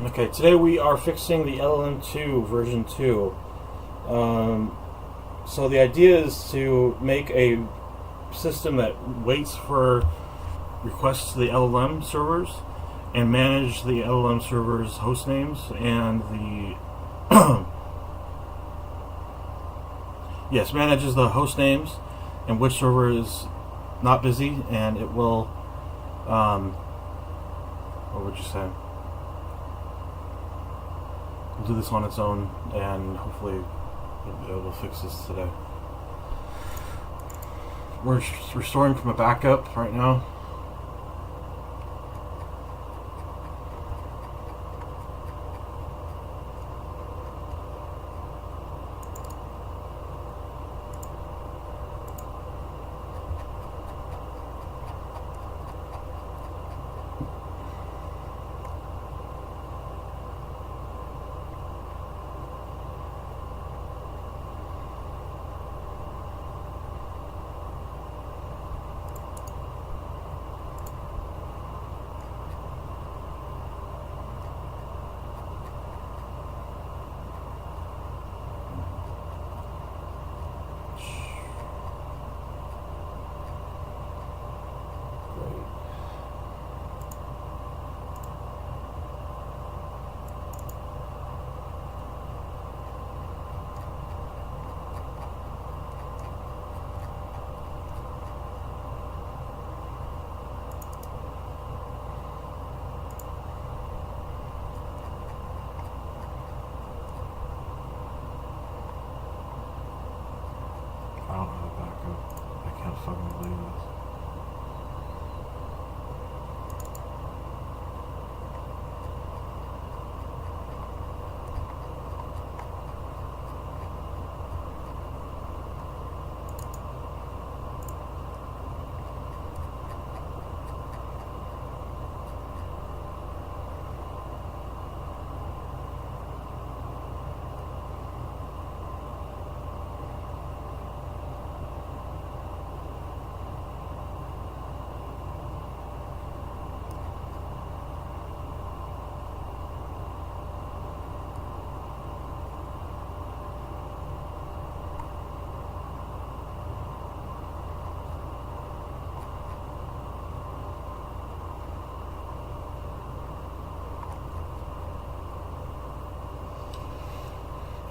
Okay, today we are fixing the LLM2 version 2. So the idea is to make a system that waits for requests to the LLM servers and manage the LLM servers' host names and the yes, manages the host names and which server is not busy, and it will what would you say? We'll do this on its own, and hopefully we'll be able to fix this today. We're restoring from a backup right now. I don't have a backup. I can't fucking believe this.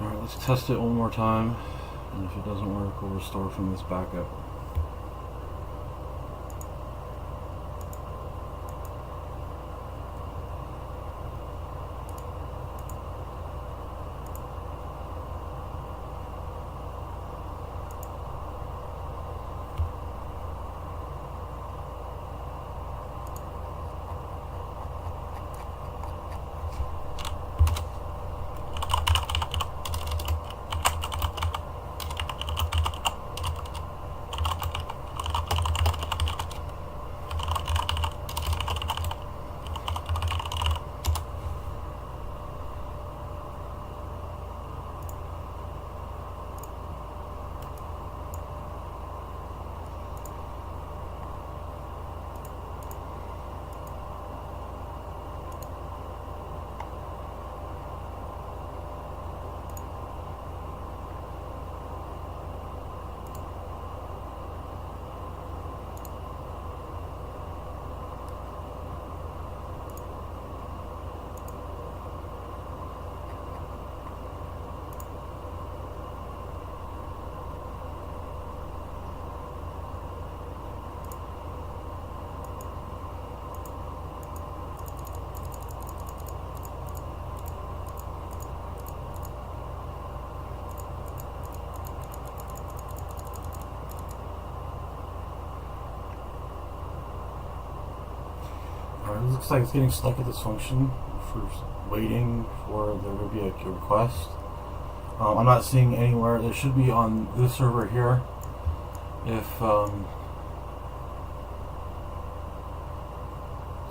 Alright, let's test it one more time, and if it doesn't work, we'll restore from this backup. Alright, it looks like it's getting stuck at this function for waiting for there to be a request. I'm not seeing anywhere. It should be on this server here. If so,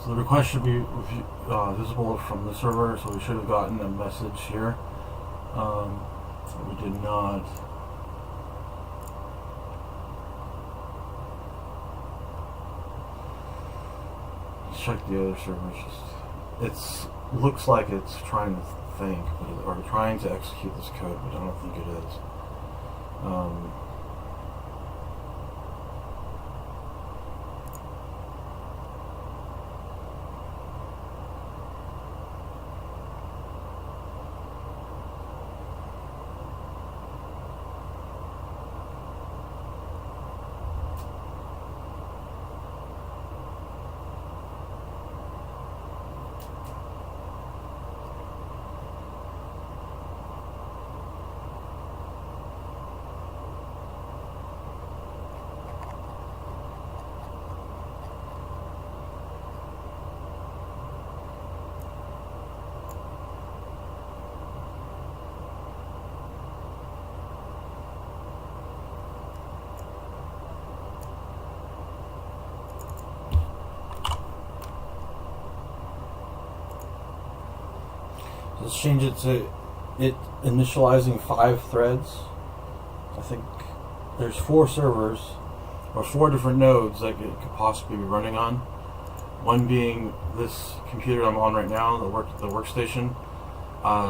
the request should be visible from the server, so we should have gotten a message here. We did not. Let's check the other servers. It's looks like it's trying to think, or trying to execute this code, but I don't think it is. Let's change it to it initializing 5 threads. I think there's 4 servers, or 4 different nodes that it could possibly be running on. One being this computer I'm on right now, the workstation.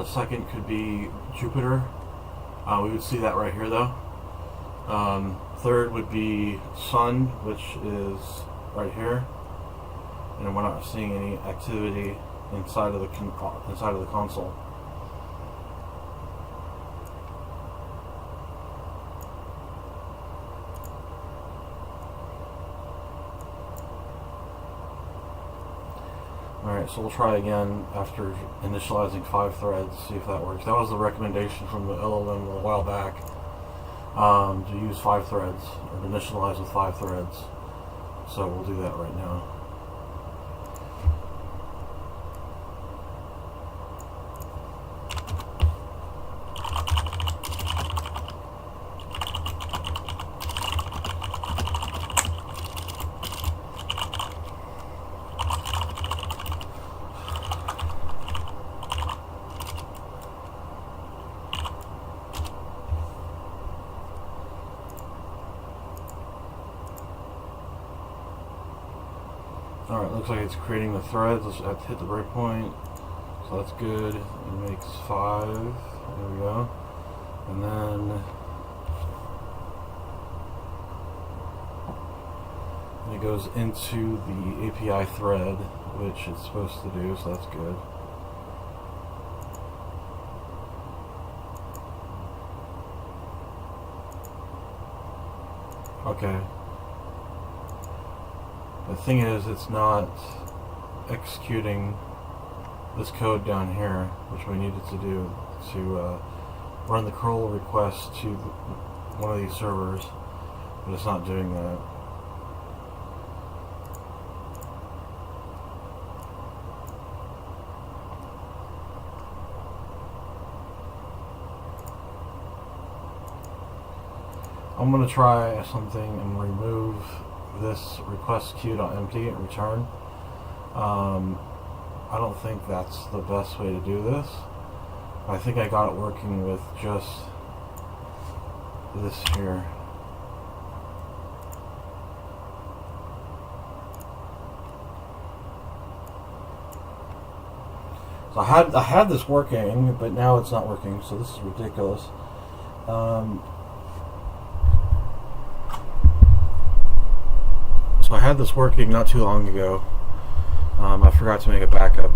Second could be Jupyter. We would see that right here though. Third would be Sun, which is right here, and we're not seeing any activity inside of the console. Alright, so we'll try again after initializing 5 threads, see if that works. That was the recommendation from the LLM a while back, to use 5 threads, or initialize with 5 threads. So we'll do that right now. Alright, looks like it's creating the threads. Let's have to hit the breakpoint. So that's good. It makes 5. There we go. And then it goes into the API thread, which it's supposed to do, so that's good. Okay. The thing is, it's not executing this code down here, which we needed to do to run the curl request to one of these servers, but it's not doing that. I'm going to try something and remove this request queue.empty and return. I don't think that's the best way to do this. I think I got it working with just this here. So I had this working, but now it's not working, so this is ridiculous. So I had this working not too long ago. I forgot to make a backup,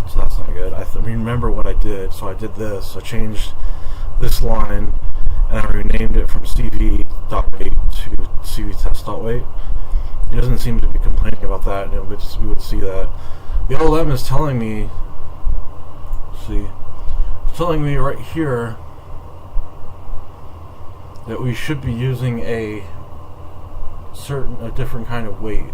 so that's not good. I remember what I did. So I did this. I changed this line, and I renamed it from cv.wait to cvtest.wait. It doesn't seem to be complaining about that, and we would see that. The LLM is telling me, telling me right here that we should be using a different kind of weight.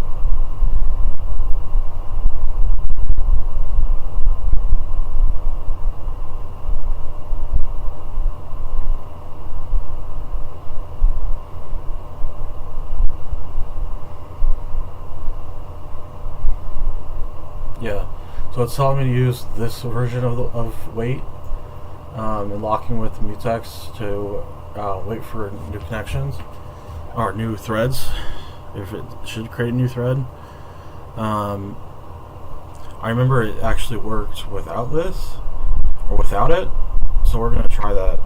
Yeah, so it's telling me to use this version of wait, and locking with mutex to wait for new connections or new threads. If it should create a new thread. I I remember it actually worked without this, or without it, so we're going to try that.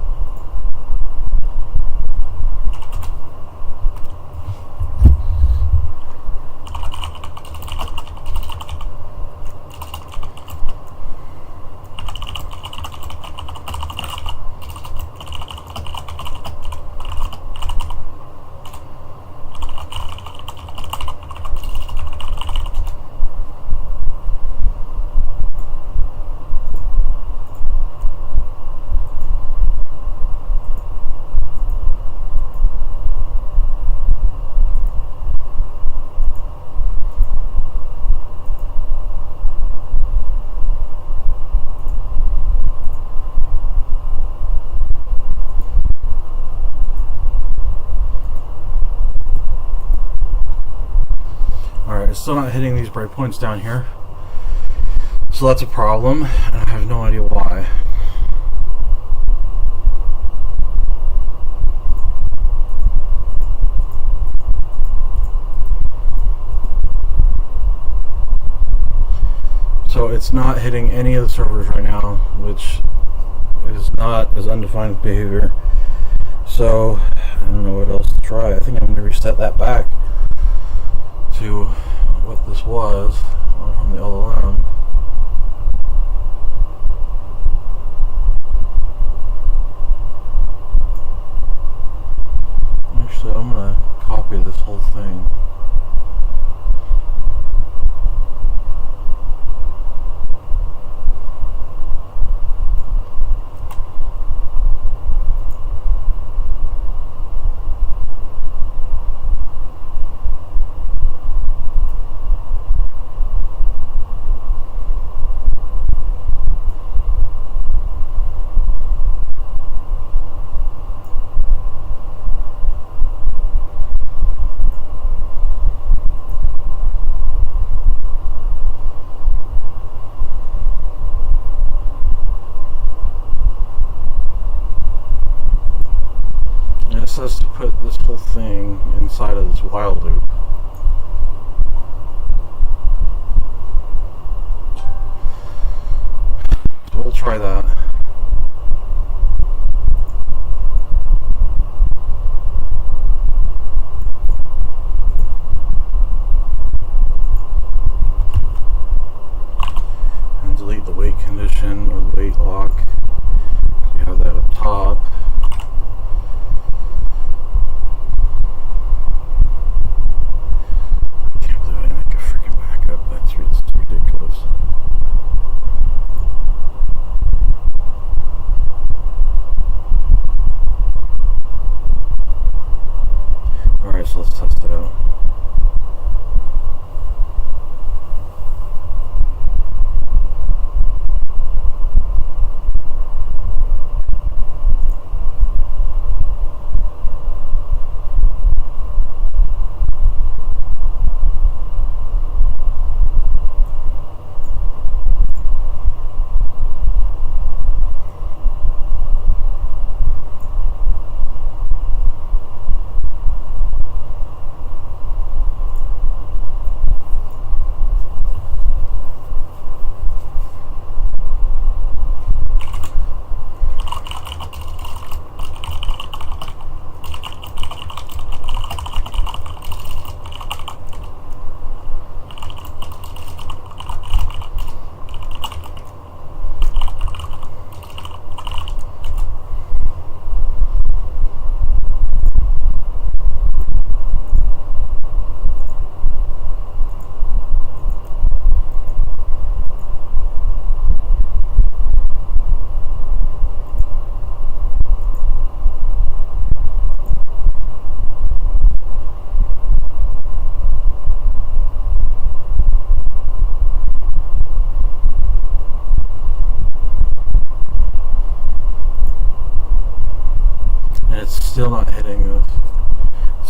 It's still not hitting these breakpoints down here, so that's a problem, and I have no idea why. So it's not hitting any of the servers right now, which is not as undefined behavior. So I don't know what else to try. I think I'm going to reset that back to what this was from the LLM. Actually, I'm going to copy this whole thing. It says to put this whole thing inside of this while loop. So we'll try that. And delete the wait condition or the wait lock. You have that up top. So let's test it out.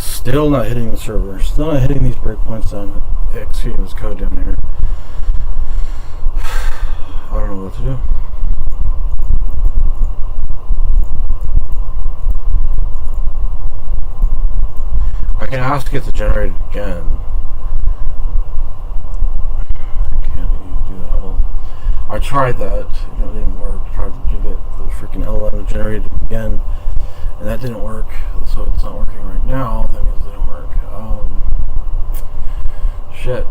Still not hitting the server. Still not hitting these breakpoints down. Executing this code down here. I don't know what to do. I can ask it to generate it again. Can't you do that? I tried that, it didn't work. Tried to get the freaking LLM generated again, and that didn't work. So it's not working right now. That means it didn't work. Shit.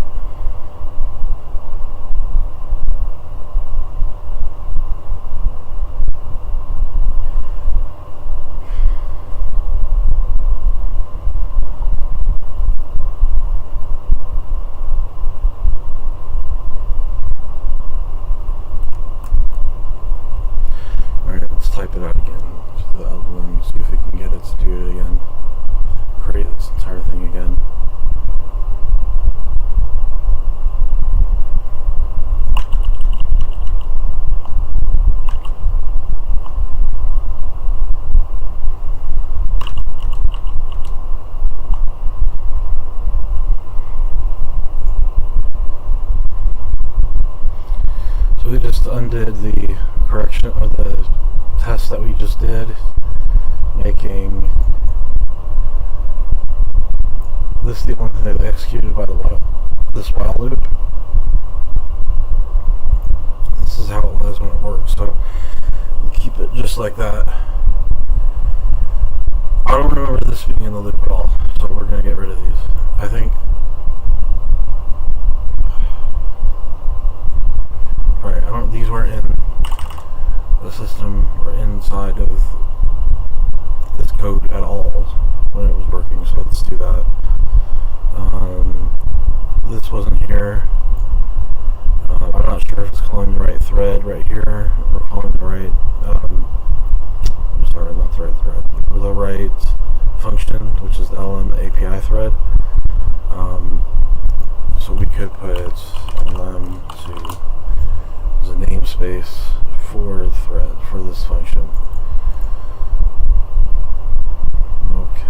Type it out again to the LLM, see if we can get it to do it again. Create this entire thing again. So we just undid the correction or the test that we just did, making this the only thing that executed by this while loop. This is how it was when it worked, so we'll keep it just like that. I don't remember this being in the loop at all, so we're going to get rid of these. I think. Right, these weren't in the system or inside of this code at all when it was working, so let's do that. This wasn't here. I'm not sure if it's calling the right thread right here or calling the right I'm sorry, not the right thread, the right function, which is the LM API thread. So we could put LM to as a namespace for the thread, for this function. Okay.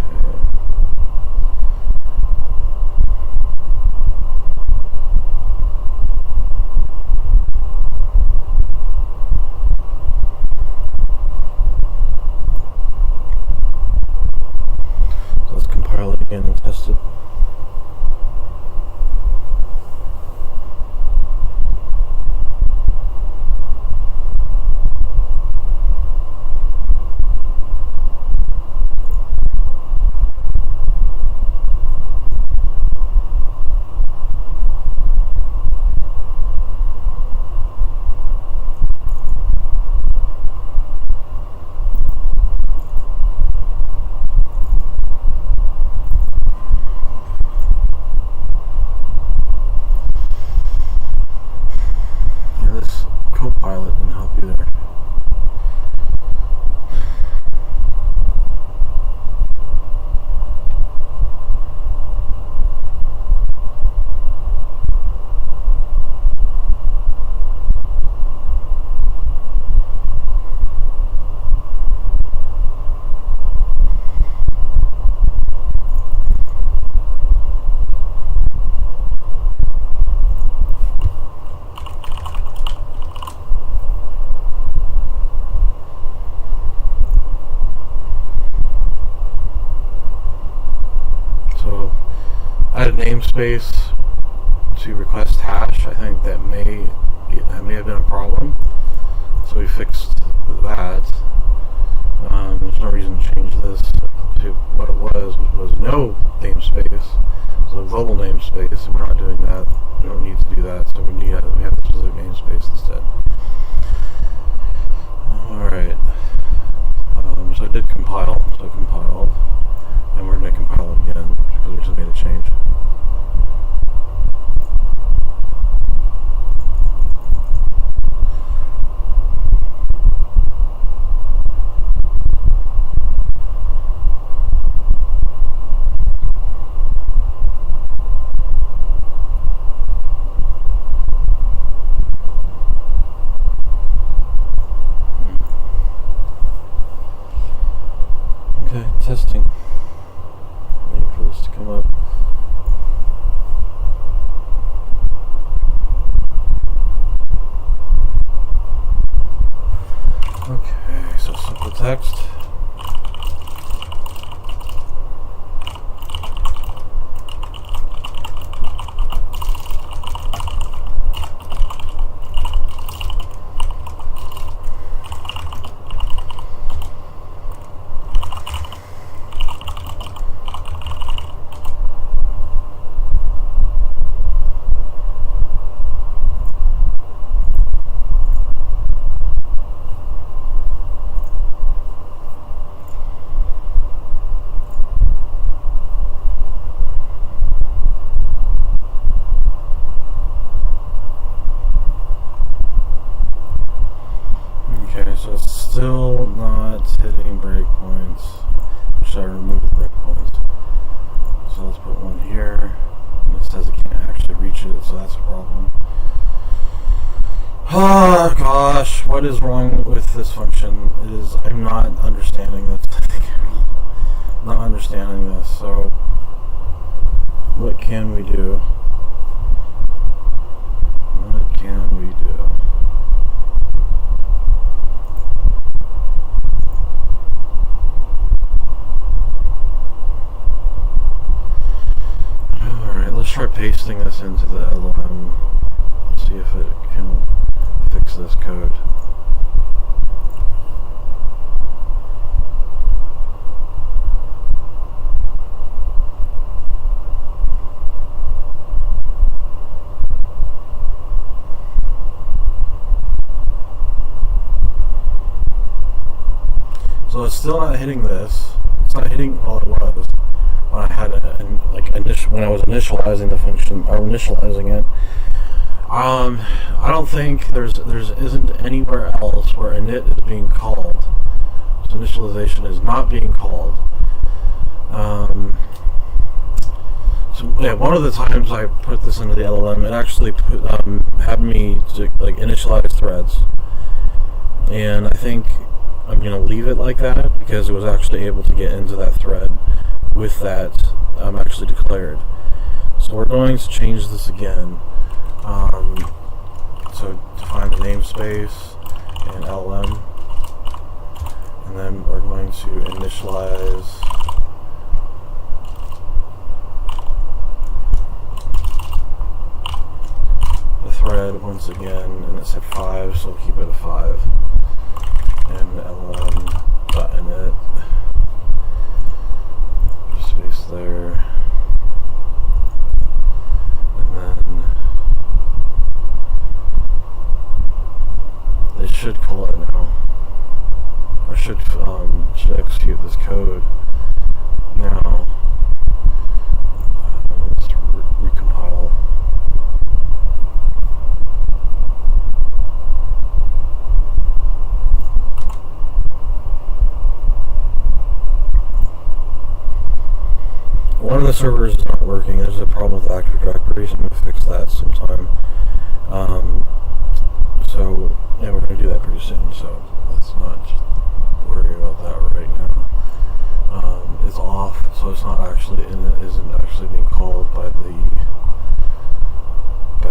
So let's compile it again and test it. Copilot and help you there. Add a namespace to request hash. I think that may have been a problem, so we fixed that. There's no reason to change this to what it was no namespace. It was a global namespace, and we're not doing that. We don't need to do that, so we have a specific namespace instead. Alright. So I did compile, so I compiled, and we're going to compile it again because we just made a change. Okay, testing. Waiting for this to come up. Okay, so simple text. still not hitting breakpoints. Should I remove the breakpoints? So let's put one here. And it says it can't actually reach it, so that's a problem. Oh gosh, what is wrong with this function? I'm not understanding this. Not understanding this, so what can we do? What can we do? Alright, let's try pasting this into the LLM. See if it can fix this code. So it's still not hitting this. It's not hitting all it was when I had when I was initializing the function or initializing it. I don't think there isn't anywhere else where init is being called. So initialization is not being called. So yeah, one of the times I put this into the LLM, it actually had me to initialize threads, and I think I'm going to leave it like that because it was actually able to get into that thread with that actually declared. So we're going to change this again. So define the namespace and LLM, and then we're going to initialize the thread once again, and it said 5, so we'll keep it at 5. And LLM.init, space there, and then they should call it now, or should execute this code now. Let's recompile. One of the servers is not working. There's a problem with Active Directory, so I'm going to fix that sometime. So, yeah, we're going to do that pretty soon, so let's not worry about that right now. It's off, so it's not actually isn't actually being called by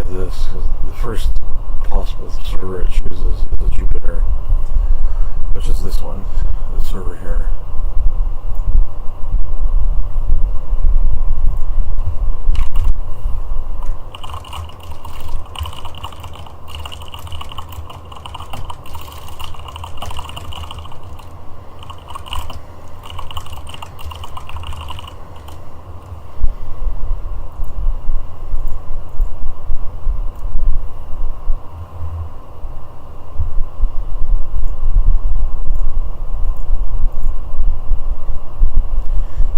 this, because the first possible server it chooses is the Jupyter, which is this one, the server here.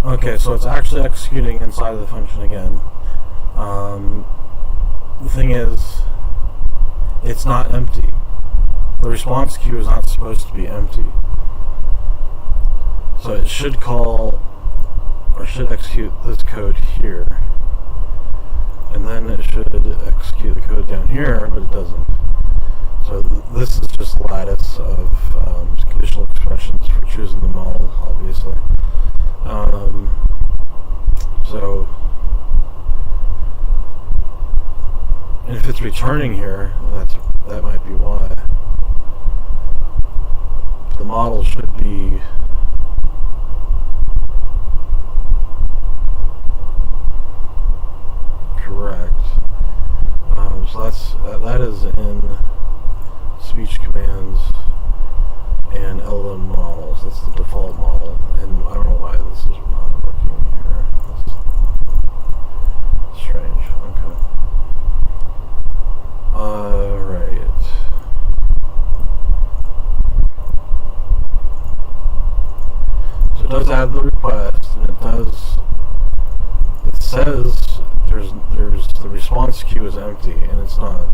Okay, so it's actually executing inside of the function again. The thing is, it's not empty. The response queue is not supposed to be empty. So it should call, or should execute this code here. And then it should execute the code down here, but it doesn't. So this is just lattice of conditional expressions for choosing the model, obviously. So, and if it's returning here, that might be why. The model should be correct. So that is in speech commands and LLM models. That's the default model, and I don't know why this is not working here. That's strange. Okay. Alright. So it does add the request, and it says there's the response queue is empty, and it's not.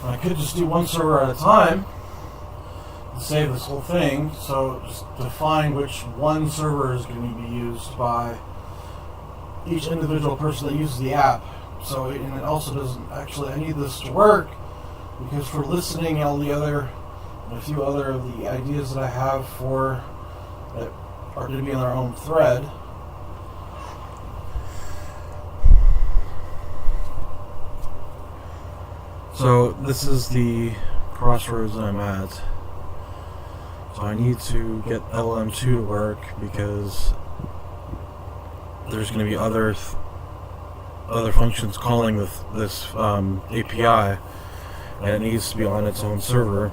I could just do one server at a time to save this whole thing. So just define which one server is going to be used by each individual person that uses the app. So and it also doesn't actually, I need this to work because for listening all the other, a few other of the ideas that I have for that are going to be on their own thread. So this is the crossroads I'm at. So I need to get LLM2 to work because there's going to be other functions calling this API, and it needs to be on its own server.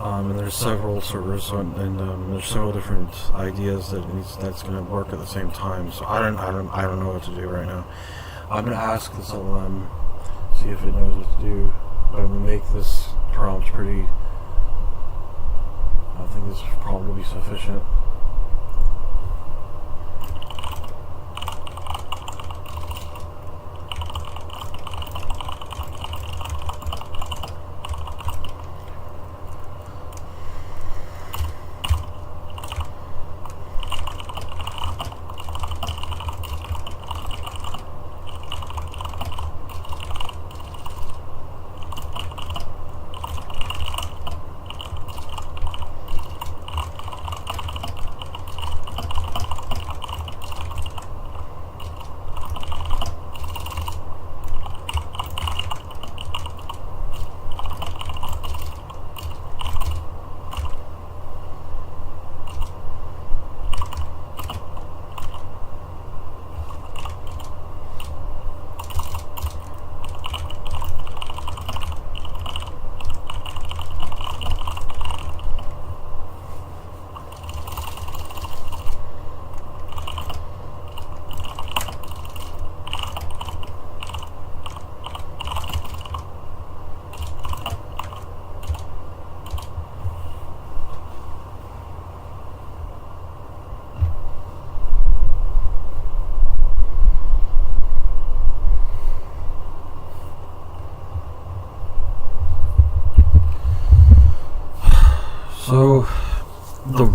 And there's several servers, and there's several different ideas that's going to work at the same time. So I don't know what to do right now. I'm going to ask this LLM. See if it knows what to do. But I'm going to make this prompt pretty. I think this will probably be sufficient.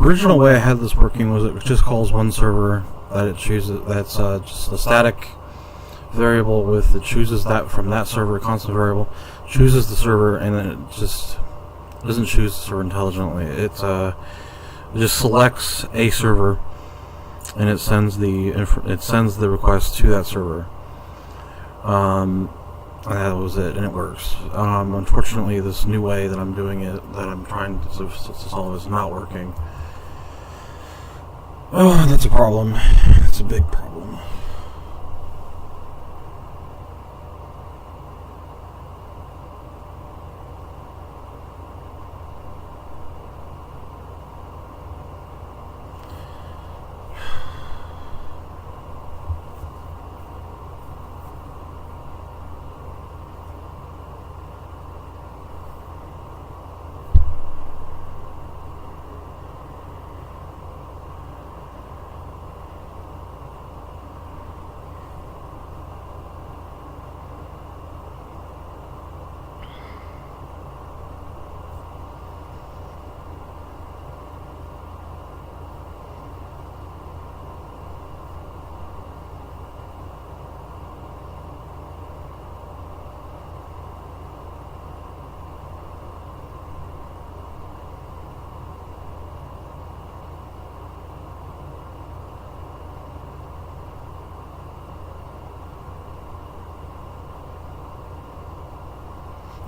original way I had this working was it just calls one server that it chooses. That's just a static variable with it chooses that from that server, constant variable, chooses the server, and then it just doesn't choose the server intelligently. It just selects a server and it sends the request to that server. And that was it, and it works. Unfortunately, this new way that I'm doing it, that I'm trying to solve, is not working. Oh, that's a problem. It's a big problem.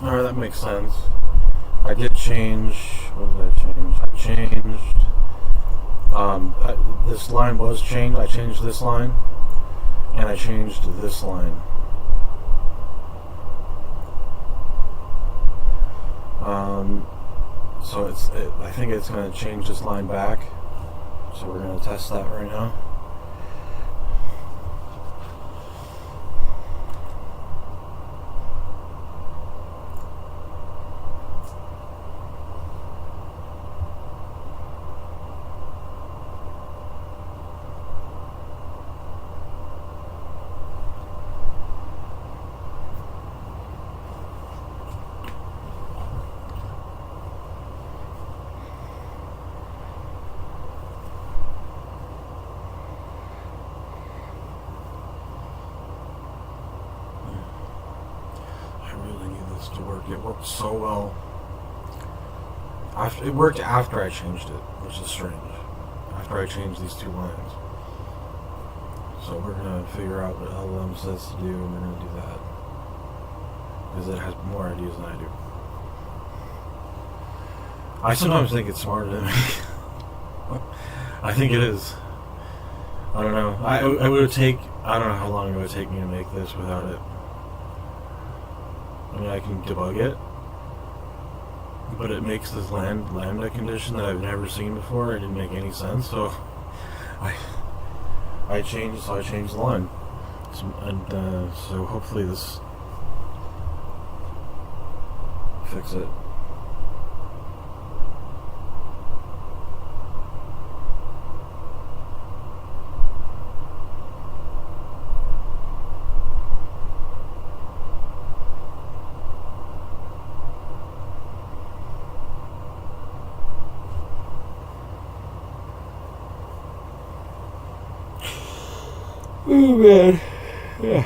Alright, that makes sense. I did change. What did I change? I changed. This line was changed. I changed this line, and I changed this line. So I think it's going to change this line back. So we're going to test that right now. To work. It worked so well. It worked after I changed it, which is strange. After I changed these two lines. So we're going to figure out what LLM says to do, and we're going to do that. Because it has more ideas than I do. I sometimes think it's smarter than me. I think it is. I don't know. I don't know how long it would take me to make this without it. I mean, I can debug it, but it makes this lambda condition that I've never seen before. It didn't make any sense, so I changed the line, so hopefully this fix it. Oh man, yeah.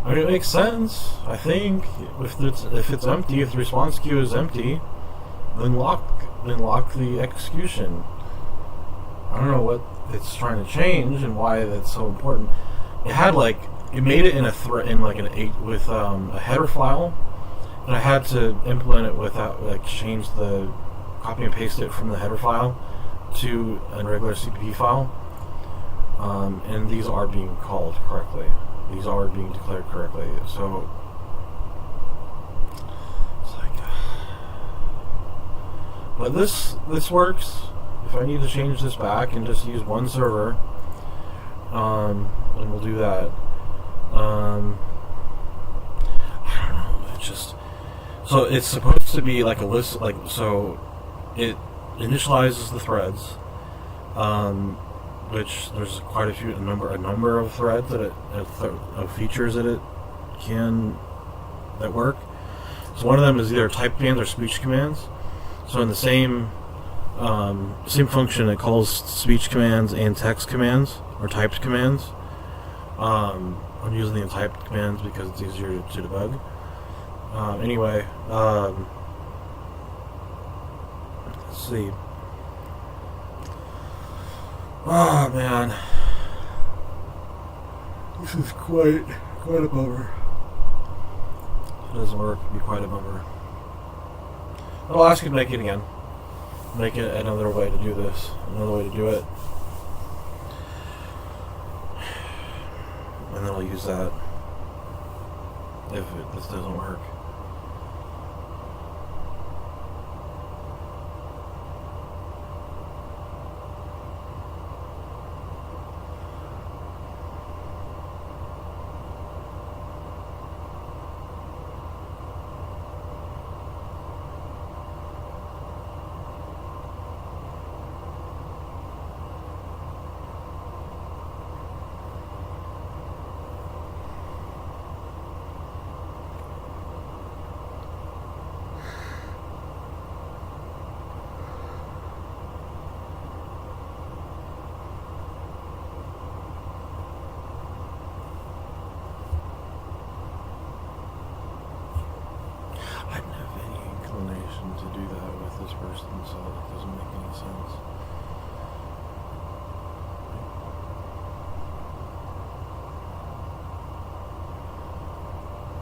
I mean, it makes sense. I think if it's empty, if the response queue is empty, then lock the execution. I don't know what it's trying to change and why that's so important. It made it in a header file, and I had to implement it without change the copy and paste it from the header file to a regular CPP file. And these are being called correctly. These are being declared correctly. So it's but this works. If I need to change this back and just use one server, then we'll do that. I don't know. So it's supposed to be like a list, so it initializes the threads, which there's quite a number of threads of features that work. So one of them is either type commands or speech commands. So in the same function, it calls speech commands and text commands or typed commands. I'm using the typed commands because it's easier to debug. Anyway, let's see. Oh man, this is quite a bummer. If it doesn't work, it'd be quite a bummer. I'll ask you to make it again. Make it another way to do this. Another way to do it. And then I'll use that if this doesn't work. I didn't have any inclination to do that with this person, so it doesn't make any sense.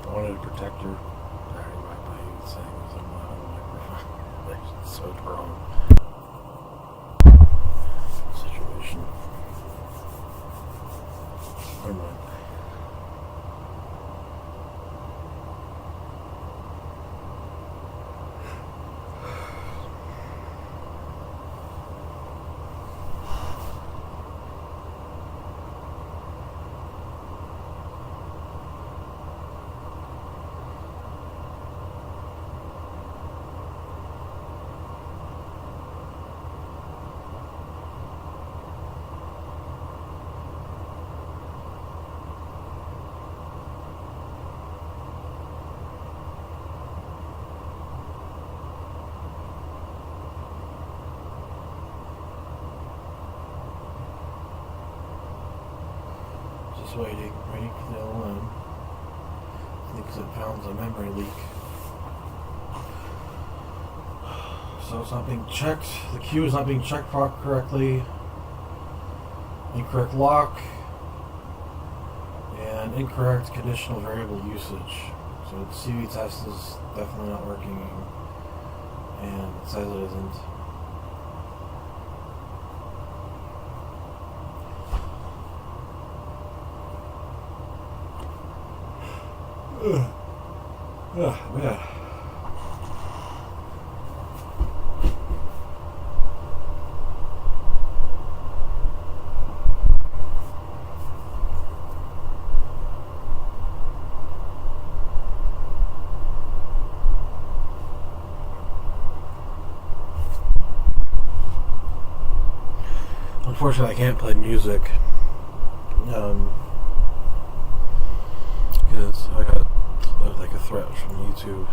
I wanted to protect her. I already might by you saying this on the microphone. It's so wrong situation. Never mind. Just waiting for the LLM. I think it found a memory leak. So it's not being checked. The queue is not being checked correctly. Incorrect lock. And incorrect conditional variable usage. So the CV test is definitely not working. And it says it isn't. Man. Unfortunately, I can't play music. Because I got like a threat from YouTube.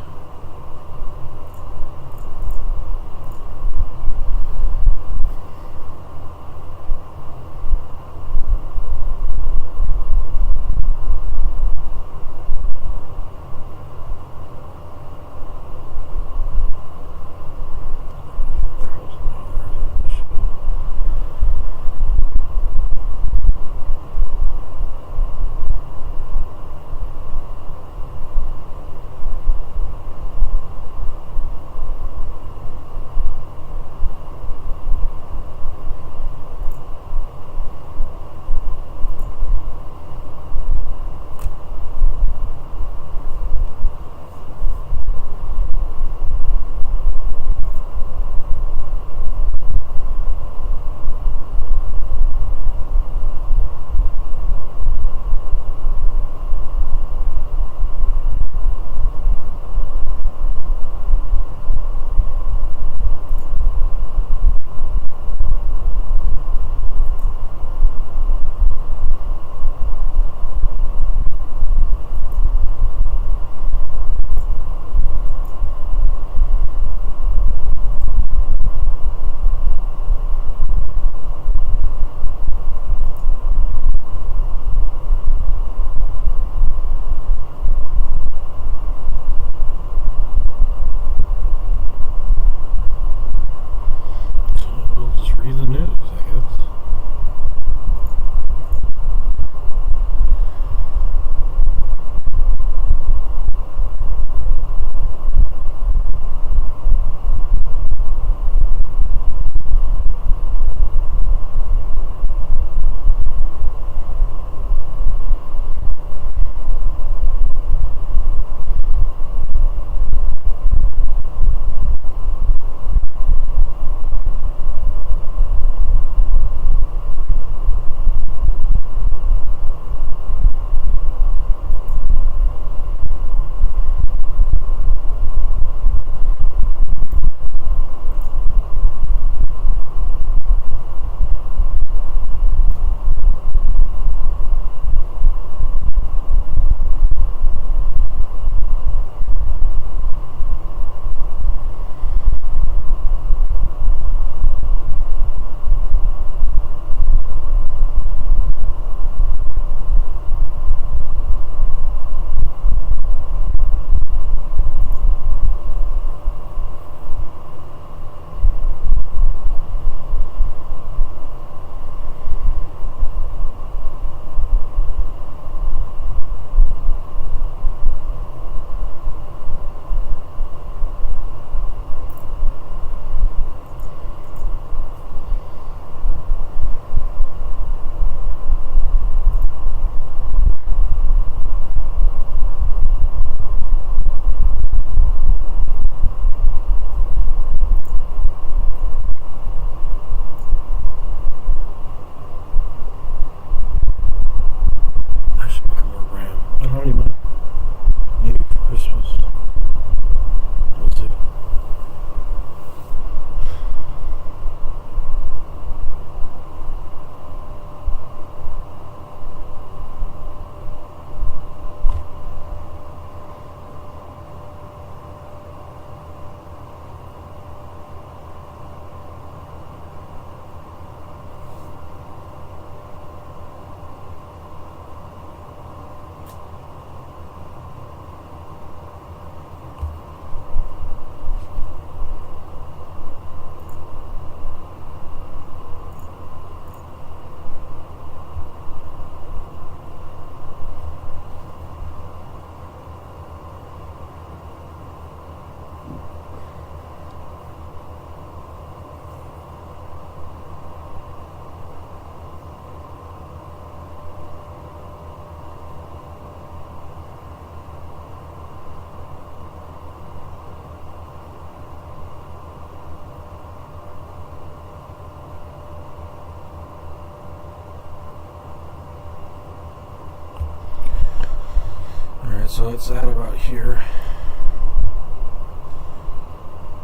So it's at about here.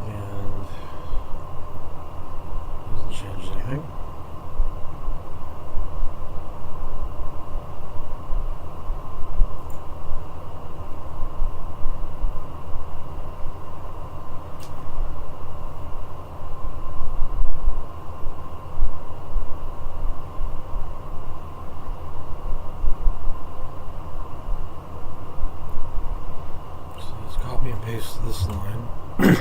And doesn't change anything. Copy and paste this line, and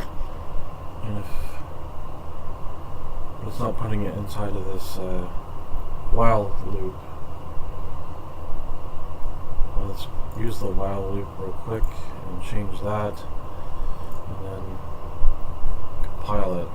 if it's not putting it inside of this while loop, well, let's use the while loop real quick and change that, and then compile it.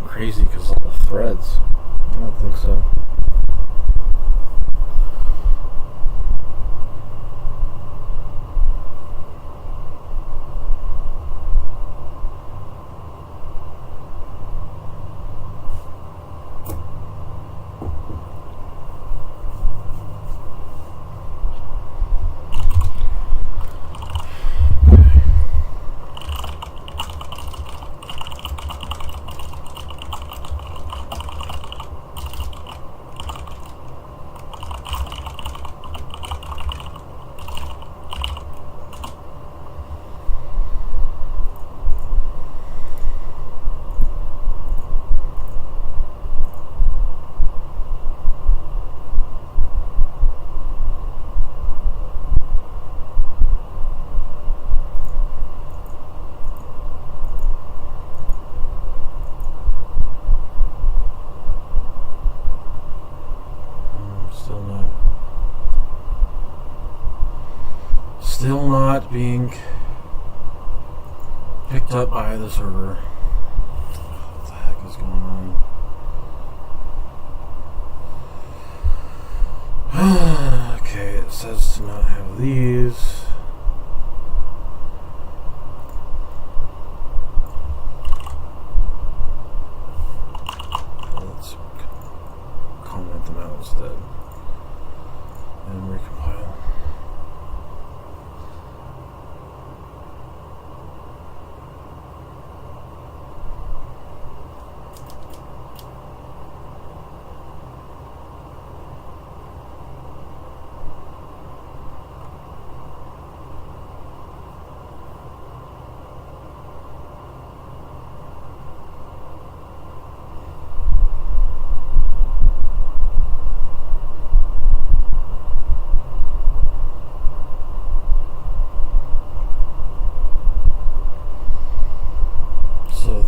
Crazy because all the threads. I don't think so. Still not being picked up by the server. What the heck is going on? Okay, it says to not have these. Let's comment them out instead and recompile.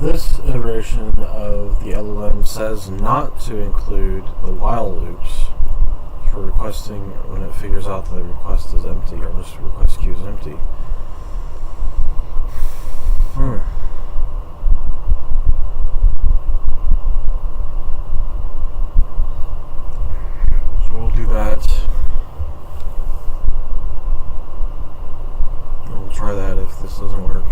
This iteration of the LLM says not to include the while loops for requesting when it figures out the request is empty or this request queue is empty. Hmm. So we'll do that. We'll try that if this doesn't work.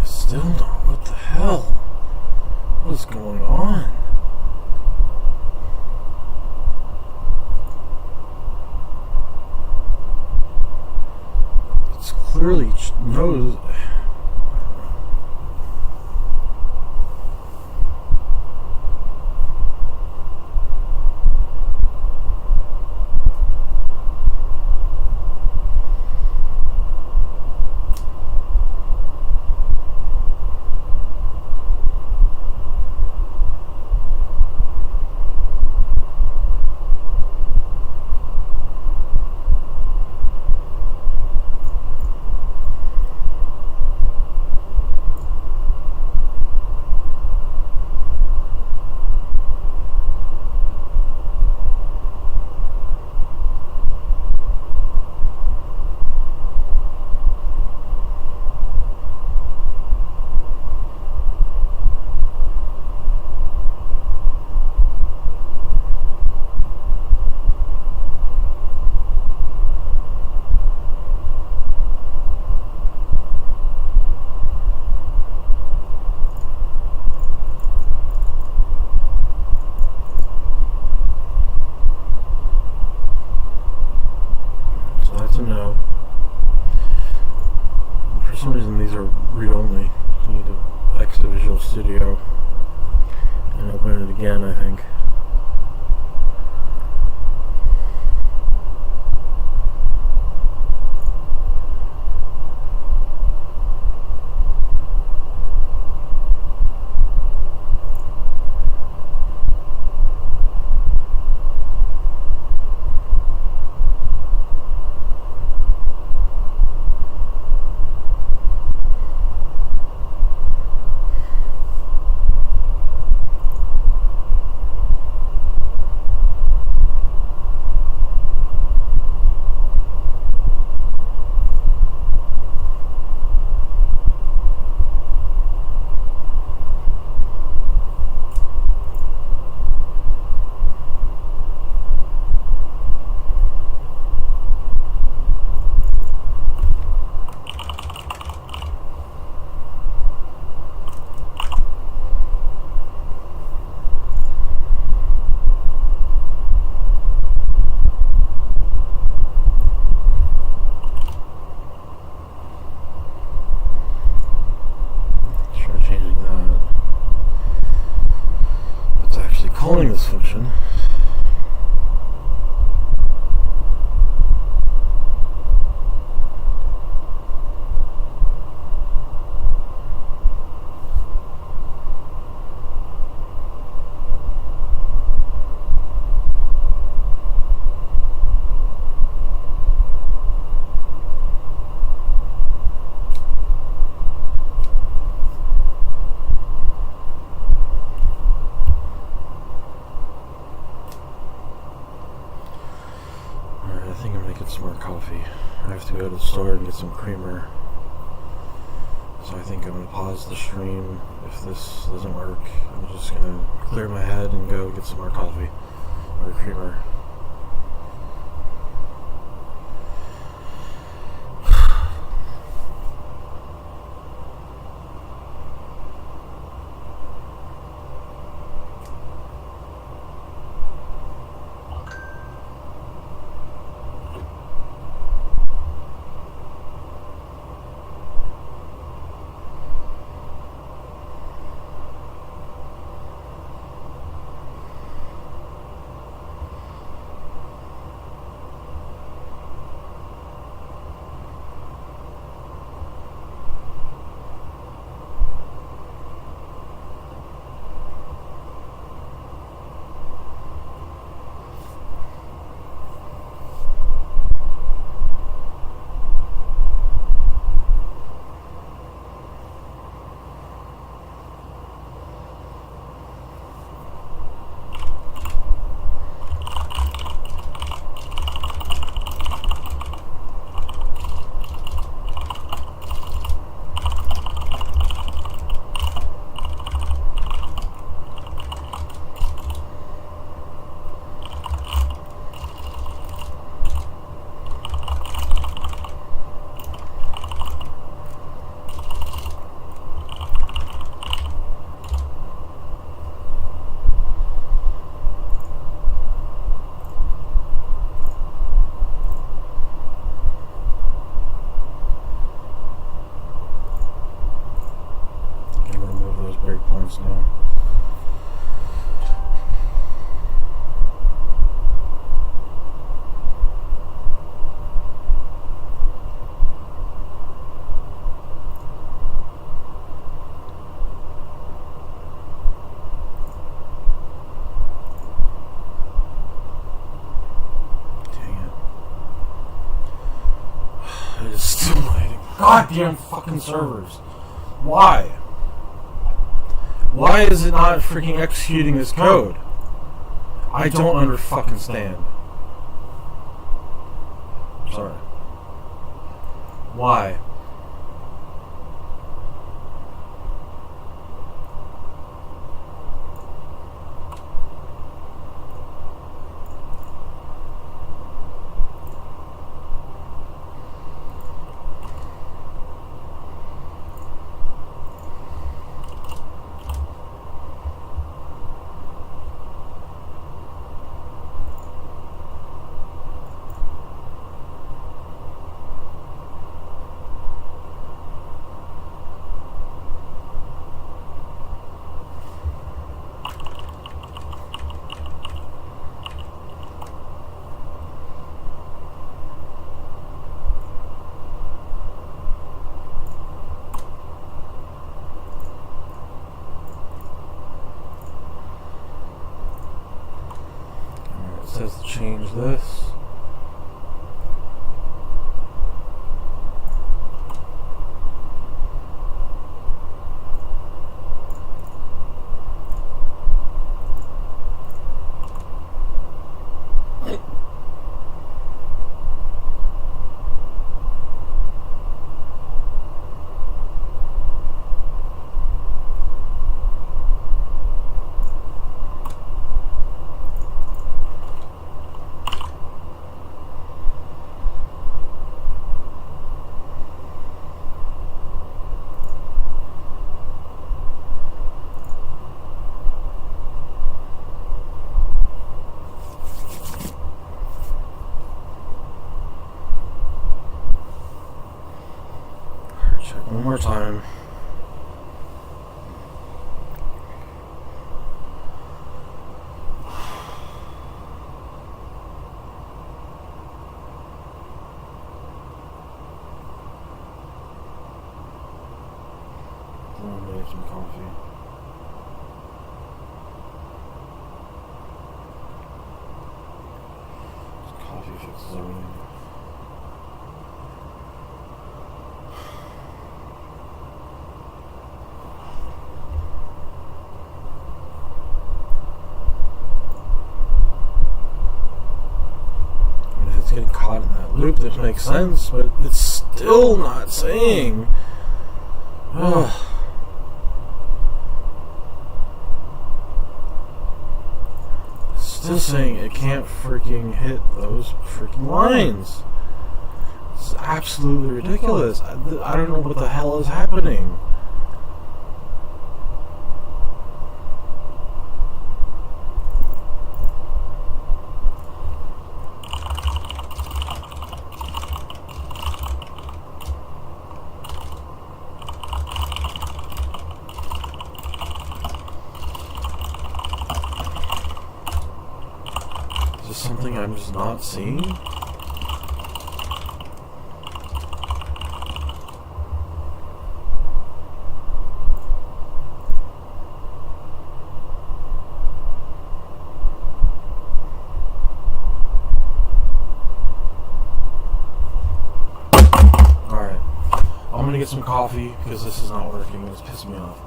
Still not. What the hell? What's going on? It's clearly knows. So no. For some reason these are read-only. You need to exit Visual Studio and open it again, I think. Calling this function. I think I'm gonna get some more coffee. I have to go to the store and get some creamer. So I think I'm gonna pause the stream if this doesn't work. I'm just gonna clear my head and go get some more coffee or creamer. goddamn fucking servers. Why? Why is it not freaking executing this code? I don't understand. Sorry. Why? It says to change this. Check one more time. I'm gonna make some coffee. This coffee fixes everything. It's getting caught in that loop that makes sense, but it's still not saying. Ugh. It's still saying it can't freaking hit those freaking lines. It's absolutely ridiculous. I don't know what the hell is happening. Is this something I'm just not seeing? Alright. I'm gonna get some coffee because this is not working. It's pissing me off.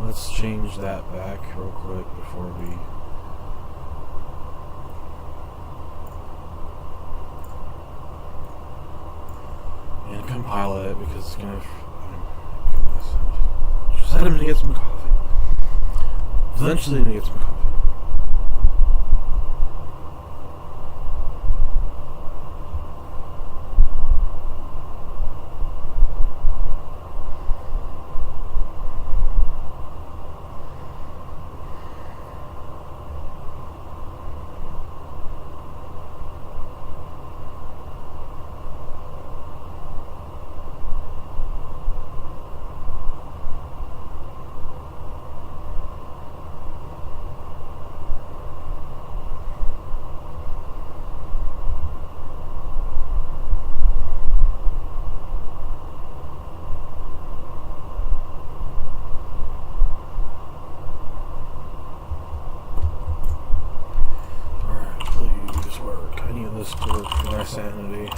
Let's change that back real quick before we... and compile it because it's gonna... oh my goodness. Just had him to get some coffee. Eventually I'm gonna get some coffee. Alright, please work. I need this to work for my sanity.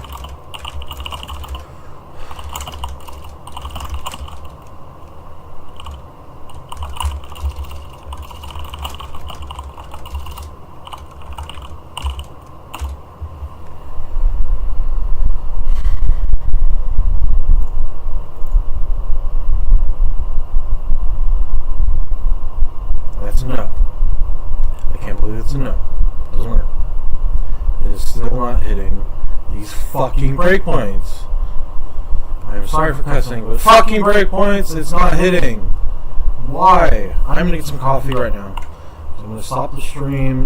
So no, it doesn't work. It is still not hitting these fucking breakpoints. I'm sorry for cussing, but fucking breakpoints, it's not hitting. Why? I'm gonna get some coffee right now. So I'm gonna stop the stream